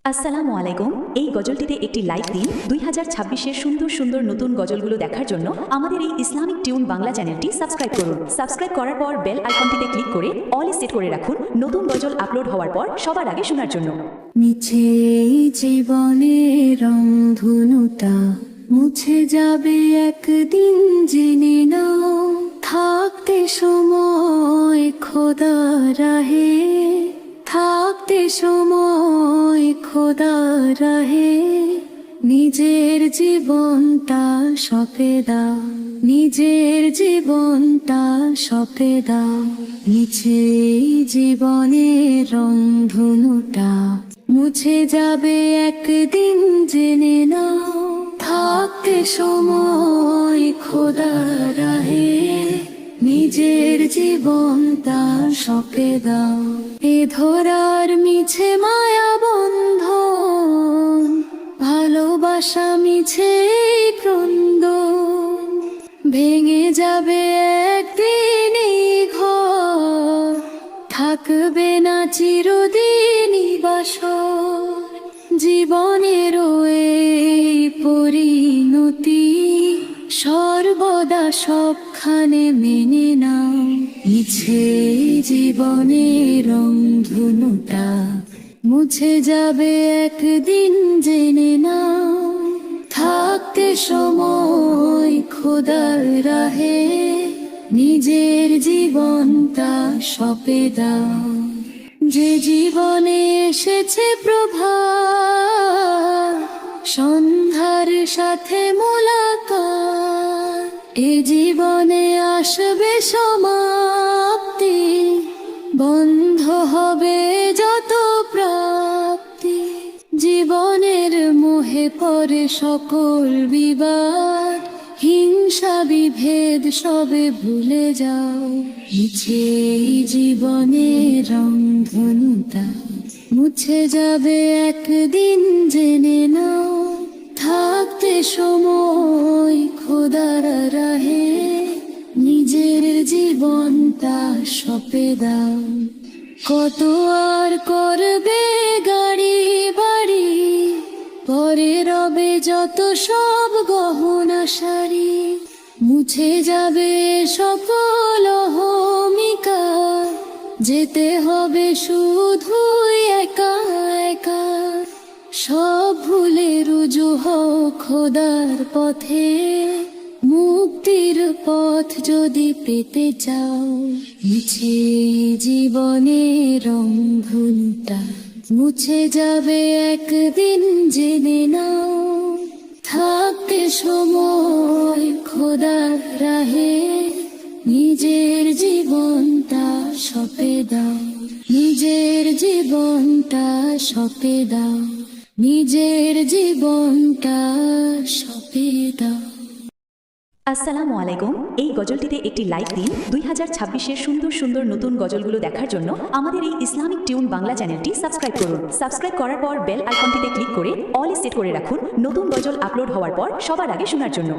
আসসালামু আলাইকুম। এই গজলটিতে একটি লাইক দিন। 2026-এর সুন্দর সুন্দর নতুন গজলগুলো দেখার জন্য আমাদের এই ইসলামিক টিউন বাংলা চ্যানেলটি সাবস্ক্রাইব করুন। সাবস্ক্রাইব করার পর বেল আইকনটিতে ক্লিক করে অল সেট করে রাখুন নতুন গজল আপলোড হওয়ার পর সবার আগে শোনার জন্য। মিছে জীবনের রংধনুটা মুছে যাবে একদিন, জেনে নাও। থাকতে সময় খোদা রাহে, থাকতে সময় খোদা রাহে, নিজের জীবনটা সঁপে দাও, নিজের জীবনটা সঁপে দাও। মিছে জীবনের রংধনুটা মুছে যাবে একদিন, জেনে নাও। থাকতে সময় খোদা রাহে, নিজের জীবনটা সঁপে দাও। এ ধরার মিছে মায়া বন্ধন, ভালোবাসা মিছে ক্রন্দন, ভেঙে যাবে একদিন এই ঘর, থাকবে না চিরদিনই বাসর। জীবনেরও এই পরিণতি সর্বদা সবখানে মেনে নাও। মিছে জীবনের রংধনুটা মুছে যাবে একদিন, জেনে নাও। থাকতে সময় খোদার রাহে, নিজের জীবনটা সঁপে দাও। যে জীবনে এসেছে প্রভাত, সন্ধ্যার সাথে মোলাকাত, এ জীবনে আসবে সমাপ্তি, বন্ধ হবে যত প্রাপ্তি। জীবনের মোহে পড়ে সকল বিবাদ, হিংসা বিভেদ সবে ভুলে যাও। মিছে জীবনের রংধনুটা মুছে যাবে একদিন, জেনে নাও। থাকতে সময় খোদার রাহে, নিজের জীবনটা সঁপে দাও। কত আর করবে গাড়ি বাড়ি, পরে রবে যত সব গহনা শাড়ি। মুছে যাবে সকল অহমিকা, যেতে হবে শুধু একা একা। সব ভুলে রুজু হও খোদার পথে, মুক্তির পথ যদি পেতে চাও। মিছে জীবনের রংধনুটা মুছে যাবে একদিন, জেনে নাও। থাকতে সময় খোদার রাহে, নিজের জীবনটা সঁপে দাও, নিজের জীবনটা সঁপে দাও, নিজের জীবনটা সঁপে দাও। আসসালামু আলাইকুম। এই গজলটিতে একটি লাইক দিন। 2026-এর সুন্দর সুন্দর নতুন গজলগুলো দেখার জন্য আমাদের এই ইসলামিক টিউন বাংলা চ্যানেলটি সাবস্ক্রাইব করুন। সাবস্ক্রাইব করার পর বেল আইকনটিতে ক্লিক করে অল সেট করে রাখুন নতুন গজল আপলোড হওয়ার পর সবার আগে শোনার জন্য।